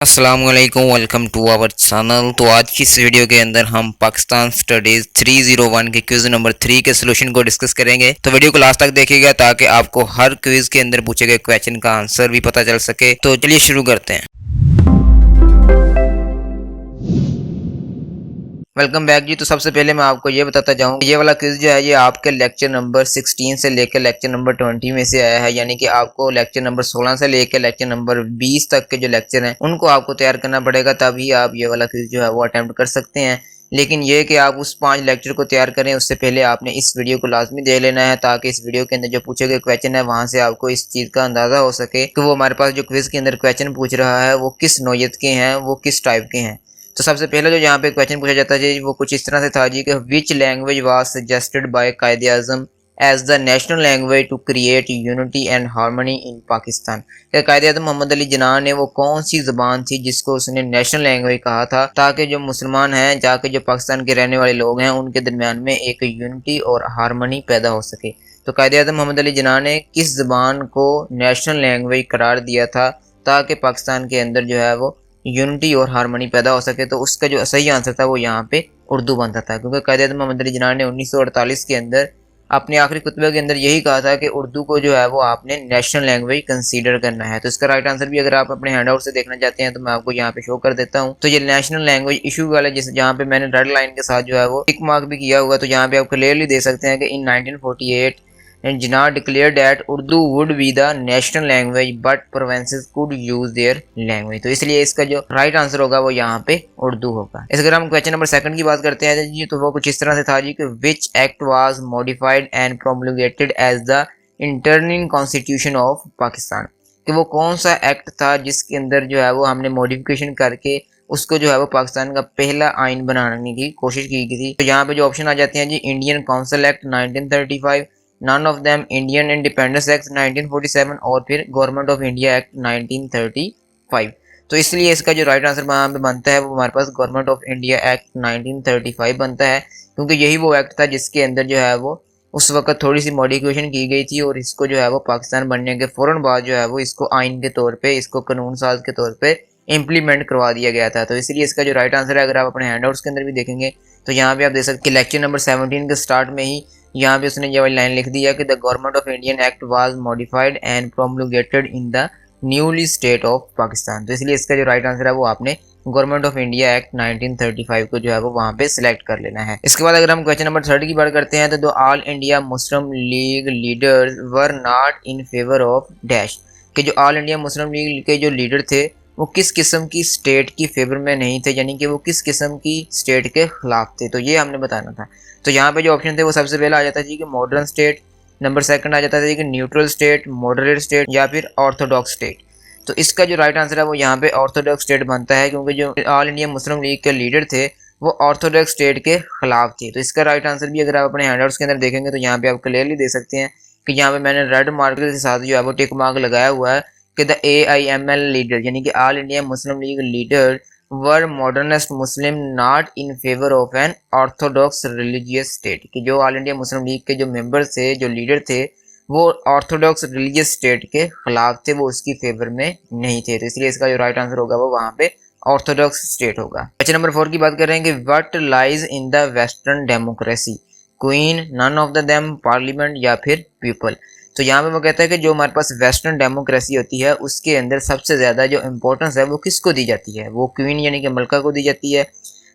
अस्सलामुअलैकुम, welcome to our channel. तो आज की इस वीडियो के अंदर हम पाकिस्तान स्टडीज 301 के क्विज नंबर 3 के सोल्यूशन को डिस्कस करेंगे। तो वीडियो को लास्ट तक देखिएगा ताकि आपको हर क्विज के अंदर पूछे गए क्वेश्चन का आंसर भी पता चल सके। तो चलिए शुरू करते हैं। वेलकम बैक जी। तो सबसे पहले मैं आपको ये बताता जाऊँ, ये वाला क्विज जो है ये आपके लेक्चर नंबर 16 से लेकर लेक्चर नंबर 20 में से आया है। यानी कि आपको लेक्चर नंबर 16 से लेकर लेक्चर नंबर 20 तक के जो लेक्चर हैं उनको आपको तैयार करना पड़ेगा, तभी आप ये वाला क्विज जो है वो अटेम्प्ट कर सकते हैं। लेकिन ये कि आप उस 5 लेक्चर को तैयार करें उससे पहले आपने इस वीडियो को लाजमी देख लेना है, ताकि इस वीडियो के अंदर जो पूछे गए क्वेश्चन है वहां से आपको इस चीज़ का अंदाजा हो सके कि वो हमारे पास जो क्विज के अंदर क्वेश्चन पूछ रहा है वो किस नौयत के हैं, वो किस टाइप के हैं। तो सबसे पहले जो यहाँ पे क्वेश्चन पूछा जाता है वो कुछ इस तरह से था जी कि which language was suggested by Quaide Azam as the national language to create unity and harmony in Pakistan. Quaide Azam Mohammad Ali Jinnah ने वो कौन सी ज़बान थी जिसको उसने नेशनल लैंग्वेज कहा था, ताकि जो मुसलमान हैं जाके जो पाकिस्तान के रहने वाले लोग हैं उनके दरमियान में एक यूनिटी और हारमोनी पैदा हो सके। तो कायदे आजम मोहम्मद अली जिन्ना ने किस ज़बान को नेशनल लैंग्वेज करार दिया था ताकि पाकिस्तान के अंदर जो है वो यूनिटी और हारमोनी पैदा हो सके। तो उसका जो सही आंसर था वो यहाँ पे उर्दू बनता था, क्योंकि कायदे मोहम्मद अली जिन्ना ने 1948 के अंदर अपने आखिरी खुतबे के अंदर यही कहा था कि उर्दू को जो है वो आपने नेशनल लैंग्वेज कंसीडर करना है। तो इसका राइट आंसर भी अगर आप अपने हैंड आउट से देखना चाहते हैं तो मैं आपको यहाँ पे शो कर देता हूँ। तो ये नेशनल लैंग्वेज इशू वाला जिस जहाँ पे मैंने रेड लाइन के साथ जो है वो टिक मार्क भी किया हुआ, तो यहाँ पे आप क्लियरली देख सकते हैं कि इन 1948 and Jinnah declared that Urdu would be the national language but provinces could use their language। तो इसलिए इसका जो राइट आंसर होगा वो यहाँ पे उर्दू होगा। इस अगर हम क्वेश्चन नंबर 2 की बात करते हैं जी, तो वो कुछ इस तरह से था जी कि which act was modified and promulgated as the internal constitution of Pakistan. कि वो कौन सा एक्ट था जिसके अंदर जो है वो हमने मॉडिफिकेशन करके उसको जो है वो पाकिस्तान का पहला आइन बनाने की कोशिश की गई थी। तो यहाँ पे जो ऑप्शन आ जाते हैं जी, Indian council act 1935, none of them Indian independence act 1947 और फिर गवर्नमेंट ऑफ इंडिया एक्ट 1935। तो इसलिए इसका जो राइट आंसर वहाँ पे बनता है वो हमारे पास गवर्नमेंट ऑफ इंडिया एक्ट 1935 बनता है, क्योंकि यही वो एक्ट था जिसके अंदर जो है वो उस वक्त थोड़ी सी मॉडिफिकेशन की गई थी और इसको जो है वो पाकिस्तान बनने के फ़ौरन बाद जो है वो इसको आइन के तौर पे, इसको कानून साज के तौर पे इम्प्लीमेंट करवा दिया गया था। तो इसलिए इसका जो राइट आंसर है, अगर आप अपने हैंडआउट्स के अंदर भी देखेंगे तो यहाँ पे आप देख सकते हैं लेक्चर नंबर 17 के स्टार्ट में ही यहाँ पे उसने ये वाली लाइन लिख दी है कि the government of Indian act was modified and promulgated in the newly state of Pakistan. तो इसलिए इसका जो राइट आंसर है वो आपने गवर्नमेंट ऑफ इंडिया एक्ट 1935 को जो है वो वहाँ पे सिलेक्ट कर लेना है। इसके बाद अगर हम क्वेश्चन नंबर 3 की बात करते हैं तो all India Muslim league leaders were not in favour of dash. कि जो ऑल इंडिया मुस्लिम लीग के जो लीडर थे वो किस किस्म की स्टेट की फेवर में नहीं थे, यानी कि वो किस किस्म की स्टेट के खिलाफ थे, तो ये हमने बताना था। तो यहाँ पे जो ऑप्शन थे वो सबसे पहले आ जाता है जी कि मॉडर्न स्टेट, नंबर 2 आ जाता था जी कि न्यूट्रल स्टेट, मॉडरेट स्टेट या फिर ऑर्थोडॉक्स स्टेट। तो इसका जो राइट आंसर है वो यहाँ पे ऑर्थोडॉक्स स्टेट बनता है, क्योंकि जो ऑल इंडिया मुस्लिम लीग के लीडर थे वो ऑर्थोडॉक्स स्टेट के खिलाफ थे। तो इसका राइट आंसर भी अगर आप अपने हैंडआउट्स के अंदर देखेंगे तो यहाँ पे आप क्लियरली देख सकते हैं कि यहाँ पे मैंने रेड मार्क के साथ जो है वो टिक मार्क लगाया हुआ है कि द AIML लीडर यानी कि All India Muslim League leader were modernist Muslim not in favour of an orthodox religious state. कि जो ऑल इंडिया मुस्लिम लीग के जो मेंबर्स थे, जो लीडर थे, वो ऑर्थोडॉक्स रिलीजियस स्टेट के खिलाफ थे, वो उसकी फेवर में नहीं थे। तो इसलिए इसका जो राइट आंसर होगा वो वहाँ पे ऑर्थोडॉक्स स्टेट होगा। क्वेश्चन नंबर 4 की बात कर रहे हैं कि what lies in the western democracy, queen, none of the them, parliament या फिर पीपल। तो यहाँ पे वो कहता है कि जो हमारे पास वेस्टर्न डेमोक्रेसी होती है उसके अंदर सबसे ज़्यादा जो इम्पोर्टेंस है वो किसको दी जाती है, वो क्वीन यानी कि मलका को दी जाती है,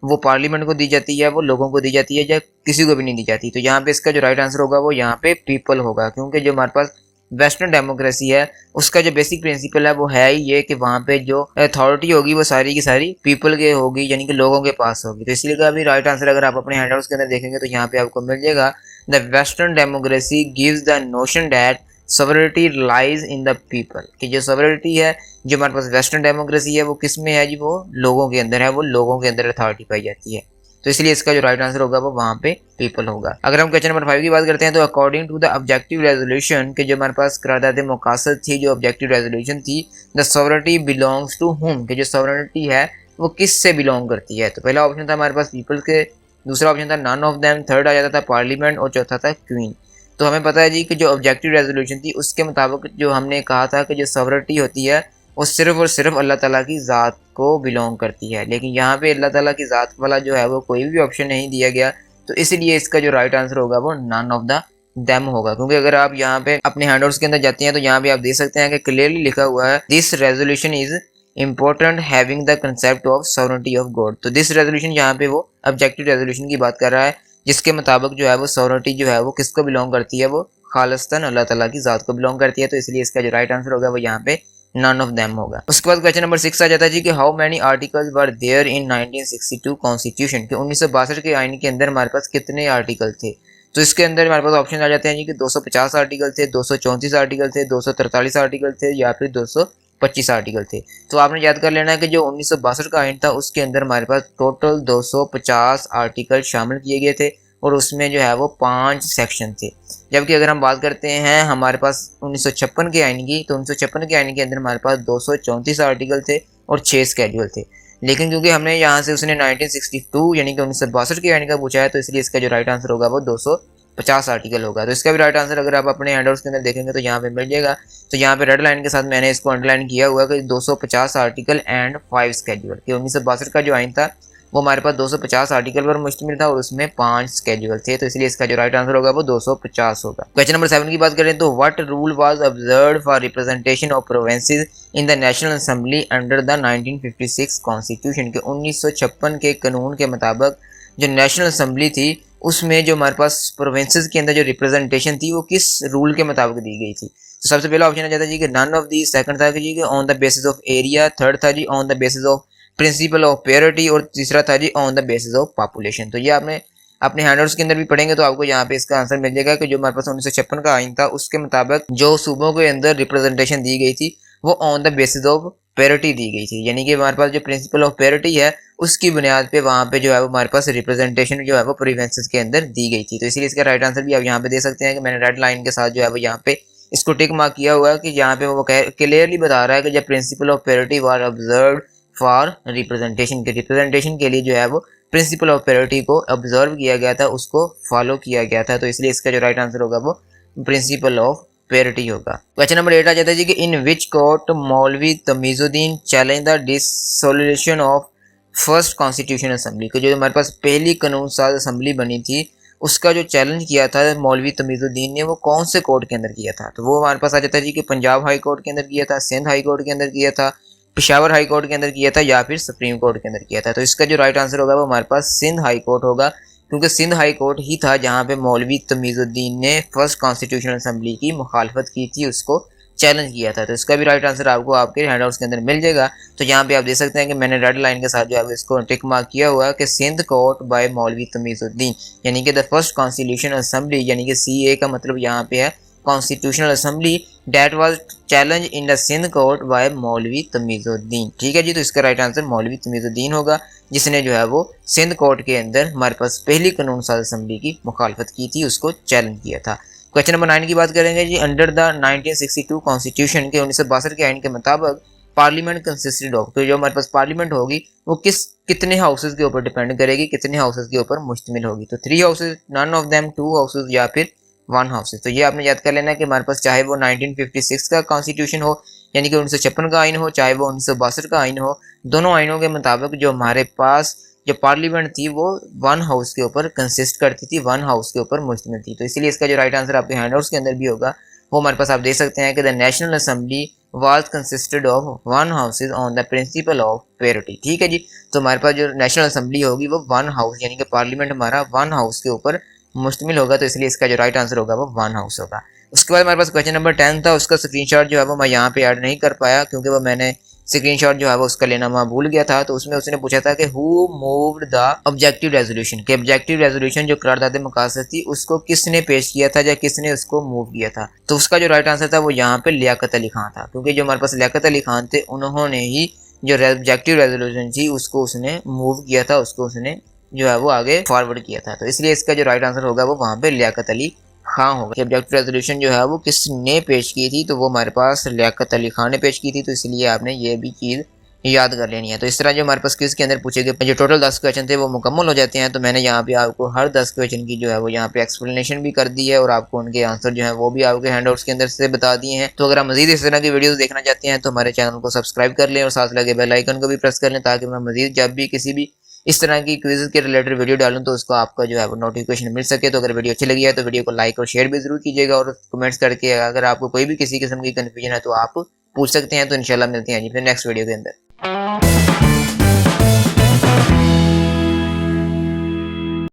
वो पार्लियामेंट को दी जाती है, वो लोगों को दी जाती है, या किसी को भी नहीं दी जाती। तो यहाँ पे इसका जो राइट आंसर होगा वो यहाँ पे पीपल होगा, क्योंकि जो हमारे पास वेस्टर्न डेमोक्रेसी है उसका जो बेसिक प्रिंसिपल है वो है ही ये कि वहाँ पे जो अथॉरिटी होगी वो सारी की सारी पीपल के होगी, यानी कि लोगों के पास होगी। तो इसलिए अभी राइट आंसर अगर आप अपने हैंडआउट्स के अंदर देखेंगे तो यहाँ पे आपको मिल जाएगा the western democracy gives the notion that sovereignty lies in the people. कि जो सॉवरेनिटी है जो हमारे पास वेस्टर्न डेमोक्रेसी है वो किस में है जी, वो लोगों के अंदर है, वो लोगों के अंदर अथॉरिटी पाई जाती है। तो इसलिए इसका जो राइट आंसर होगा वो वहाँ पे पीपल होगा। अगर हम क्वेश्चन नंबर 5 की बात करते हैं तो according to the objective resolution के जो हमारे पास करारदाद मकासद थी, जो ऑब्जेक्टिव रेजोल्यूशन थी, the sovereignty belongs to whom. कि जो सॉवरेनिटी है वो किस से बिलोंग करती है। तो पहला ऑप्शन था हमारे पास पीपल के, दूसरा ऑप्शन था नन ऑफ देम, थर्ड आ जाता था पार्लियामेंट और चौथा था क्वीन। तो हमें पता है जी कि जो ऑब्जेक्टिव रेजोल्यूशन थी उसके मुताबिक जो हमने कहा था कि जो सॉवरेनिटी होती है वो सिर्फ़ और सिर्फ अल्लाह ताला की ज़ात को बिलोंग करती है। लेकिन यहाँ पे अल्लाह ताला की ज़ात वाला जो है वो कोई भी ऑप्शन नहीं दिया गया, तो इसलिए इसका जो राइट आंसर होगा वो नन ऑफ द देम होगा। क्योंकि अगर आप यहाँ पे अपने हैंडआउट्स के अंदर जाते हैं तो यहाँ पे आप देख सकते हैं कि क्लियरली लिखा हुआ है this resolution is important having the concept of sovereignty of God. तो दिस रेजोल्यूशन यहाँ पे वो ऑब्जेक्टिव रेजोल्यूशन की बात कर रहा है, जिसके मुताबिक जो है वो सॉवरेनिटी जो है वो किसको बिलोंग करती है, वो खालिस्तन अल्लाह ताला की ज़ात को बिलोंग करती है। तो इसलिए इसका जो राइट आंसर होगा वो यहाँ पे नन ऑफ देम होगा। उसके बाद क्वेश्चन नंबर 6 आ जाता है जी कि how many articles were there in 1962 constitution, के 1962 के आइन के अंदर हमारे पास कितने आर्टिकल थे। तो इसके अंदर हमारे पास ऑप्शन आ जाते हैं जी कि 250 आर्टिकल थे, 234 आर्टिकल थे, 243 आर्टिकल थे या फिर 225 आर्टिकल थे। तो आपने याद कर लेना है कि जो 1962 का आइन था उसके अंदर हमारे पास टोटल 250 आर्टिकल शामिल किए गए थे और उसमें जो है वो 5 सेक्शन थे। जबकि अगर हम बात करते हैं हमारे पास 1956 के आइन की, तो 1956 के आइन के अंदर हमारे पास 234 आर्टिकल थे और 6 स्केड्यूल थे। लेकिन क्योंकि हमने यहाँ से उसने 1962 यानी कि 1962 के आइन का पूछा है, तो इसलिए इसका जो राइट आंसर होगा वो 250 आर्टिकल होगा। तो इसका भी राइट आंसर अगर आप अपने हैंडआउट्स के अंदर देखेंगे तो यहाँ पे मिल जाएगा। तो यहाँ पे रेड लाइन के साथ मैंने इसको अंडरलाइन किया हुआ कि 250 आर्टिकल एंड 5 स्केड्यूल, कि 1962 का जो आइन था वो हमारे पास 250 आर्टिकल पर मुश्तमिल था और उसमें 5 स्केड्यूल थे। तो इसलिए इसका जो राइट आंसर होगा वो 250 होगा। क्वेश्चन नंबर 7 की बात करें तो what rule was observed for representation of provinces in the national assembly under the 1956 constitution, के 1956 के कानून के मुताबिक जो नेशनल असेंबली थी उसमें जो हमारे पास प्रोविंसेस के अंदर जो रिप्रेजेंटेशन थी वो किस रूल के मुताबिक दी गई थी। तो सबसे पहला ऑप्शन आ जाता है जी कि नन ऑफ दी, सेकंड था जी कि on the basis of area, third था जी on the basis of principle of parity और तीसरा था जी on the basis of population. तो ये आपने अपने हैंडआउट्स के अंदर भी पढ़ेंगे तो आपको यहाँ पे इसका आंसर मिल जाएगा कि जो हमारे पास 1956 का आइन था उसके मुताबिक जो सूबों के अंदर रिप्रेजेंटेशन दी गई थी वो on the basis of parity दी गई थी। यानी कि हमारे पास जो प्रिंसिपल ऑफ पेरिटी है उसकी बुनियाद पे वहाँ पे जो है वो हमारे पास रिप्रेजेंटेशन जो है वो प्रोविंसेस के अंदर दी गई थी। तो इसलिए इसका राइट आंसर भी आप यहाँ पे दे सकते हैं कि मैंने रेड लाइन के साथ जो है वो यहाँ पे इसको टिक मार्क किया हुआ है कि यहाँ पे वो क्लियरली बता रहा है कि जब principal of parity were observe for representation, के रिप्रेजेंटेशन के लिए जो है वो प्रिंसिपल ऑफ पेरिटी को ऑब्जर्व किया गया था, उसको फॉलो किया गया था। तो इसलिए इसका जो राइट आंसर होगा वो प्रिंसिपल ऑफ पेरिटी होगा। क्वेश्चन नंबर 8 आ जाता है जी कि इन विच कोर्ट मौलवी Tamizuddin challenge the dissolution of first constitution assembly, कि जो हमारे पास पहली कानून साज असेंबली बनी थी उसका जो चैलेंज किया था मौलवी तमीजुद्दीन ने वो कौन से कोर्ट के अंदर किया था। तो वो हमारे पास आ जाता है जी कि पंजाब हाई कोर्ट के अंदर किया था, सिंध हाई कोर्ट के अंदर किया था, पेशावर हाई कोर्ट के अंदर किया था या फिर सुप्रीम कोर्ट के अंदर किया था। तो इसका जो राइट आंसर होगा वो हमारे पास सिंध हाई कोर्ट होगा, क्योंकि सिंध हाई कोर्ट ही था जहां पे मौलवी तमीजुद्दीन ने फर्स्ट कॉन्स्टिट्यूशनल असेंबली की मुखालफत की थी, उसको चैलेंज किया था। तो इसका भी राइट आंसर आपको आपके हैंडआउट्स के अंदर मिल जाएगा। तो यहाँ पे आप देख सकते हैं कि मैंने रेड लाइन के साथ जो है इसको टिक मार्क किया हुआ है कि सिंध कोर्ट बाय मौलवी तमीजुद्दीन, यानी कि द फर्स्ट कॉन्स्टिट्यूशनल असेंबली, यानी कि CA का मतलब यहाँ पे है constitutional assembly that was challenge in the Sindh court by मौलवी तमीजुद्दीन। ठीक है जी, तो इसका राइट आंसर मौलवी तमीजुद्दीन होगा, जिसने जो है वो सिंध कोर्ट के अंदर हमारे पास पहली कानून साज असेंबली की मुखालफत की थी, उसको चैलेंज किया था। क्वेश्चन नंबर 9 की बात करेंगे जी। अंडर द 1962 कॉन्स्टिट्यूशन, के 1962 के आइन के मुताबिक पार्लियामेंट कंसिस्टेड ऑफ, तो जो हमारे पास पार्लियामेंट होगी वो कितने हाउसेज के ऊपर डिपेंड करेगी, कितने हाउसेज के ऊपर मुश्तमिल होगी। तो 3 houses, none of them 2 houses या फिर 1 हाउसेज। तो ये आपने याद कर लेना है कि हमारे पास चाहे वो 1956 का कॉन्स्टिट्यूशन हो यानी कि 1956 का आइन हो, चाहे वो 1962 का आइन हो, दोनों आइनों के मुताबिक जो हमारे पास जो पार्लियामेंट थी वो 1 हाउस के ऊपर कंसिस्ट करती थी, 1 हाउस के ऊपर मुश्तमिल थी। तो इसलिए इसका जो राइट आंसर आपके हैंडआउट्स के अंदर भी होगा वो हमारे पास आप देख सकते हैं कि the national assembly was consisted of 1 houses on the principal of parity. ठीक है जी, तो हमारे पास जो नेशनल असेंबली होगी वो 1 हाउस यानी कि पार्लियामेंट हमारा 1 हाउस के ऊपर मुश्तमिल होगा। तो इसलिए इसका जो राइट आंसर होगा वो 1 हाउस होगा। उसके बाद हमारे पास क्वेश्चन नंबर 10 था, उसका स्क्रीनशॉट जो है वो मैं यहाँ पे ऐड नहीं कर पाया क्योंकि वो मैंने स्क्रीनशॉट जो है वो उसका लेना मैं भूल गया था। तो उसमें उसने पूछा था कि who moved the objective resolution, के ऑब्जेक्टिव रेजोल्यूशन जो करारदाद मकासद थी उसको किसने पेश किया था या किसने उसको मूव किया था। तो उसका जो राइट आंसर था वो यहाँ पे लियाकत अली खान था, क्योंकि जो हमारे पास लियाकत अली खान थे उन्होंने ही जो ऑब्जेक्टिव रेजोल्यूशन थी उसको उसने मूव किया था, उसको उसने जो है वो आगे फॉरवर्ड किया था। तो इसलिए इसका जो राइट आंसर होगा वो वहाँ पे लियाकत अली खान होगा। ऑब्जेक्टिव रेजोल्यूशन जो है वो किसने पेश की थी, तो वो हमारे पास लियाकत अली खान ने पेश की थी। तो इसलिए आपने ये भी चीज़ याद कर लेनी है। तो इस तरह जो हमारे पास क्विज के अंदर पूछे गए जो टोटल 10 क्वेश्चन थे वो मुकम्मल हो जाते हैं। तो मैंने यहाँ पे आपको हर 10 क्वेश्चन की जो है वो यहाँ पे एक्सप्लेनेशन भी कर दी है और आपको उनके आंसर जो है वो भी आपके हैंडआउट्स के अंदर से बता दिए हैं। तो अगर आप मजीद इस तरह की वीडियोस देखना चाहते हैं तो हमारे चैनल को सब्सक्राइब कर लें और साथ लगे बेल आइकन को भी प्रेस कर लें, ताकि मैं मजीद जब भी किसी भी इस तरह की क्विज के रिलेटेड वीडियो डालूं तो उसको आपका जो है वो नोटिफिकेशन मिल सके। तो अगर वीडियो अच्छी लगी है तो वीडियो को लाइक और शेयर भी जरूर कीजिएगा और कमेंट्स करके अगर आपको कोई भी किसी किस्म की कन्फ्यूजन है तो आप पूछ सकते हैं। तो इंशाल्लाह मिलते हैं जी फिर नेक्स्ट वीडियो के अंदर।